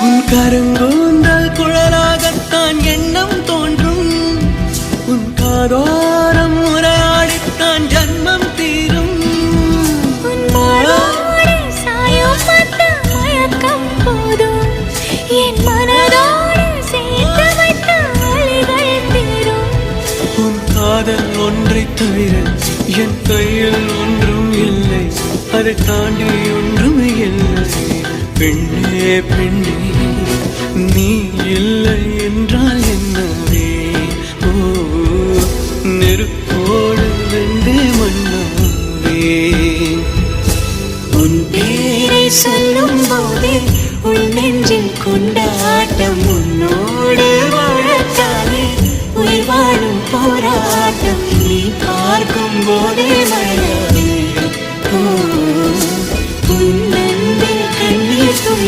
உன் கருங்கூந்தல் குழலாகத்தான் எண்ணம் தோன்றும். உன் காதோரம் உரையாடித்தான் ஜன்மம் தீரும். உன் மாறோடு சாயம் பார்த்த மயக்கம் போதும். என் மனதோடு சேர்த்து வைத்த வழிகள் தீரும். உன் காதல் ஒன்றை தவிர என் கையில் ஒன்றும் இல்லை. அதை தாண்டி ஒன்றும் இல்லை. பெண்ணே பெண்ணே நீ இல்லை என்றால் என்னவே? ஓ நெருப்போடு வெந்தே மண்ணாவே. உன் பேரை சொல்லும் போதே உன் நெஞ்சில்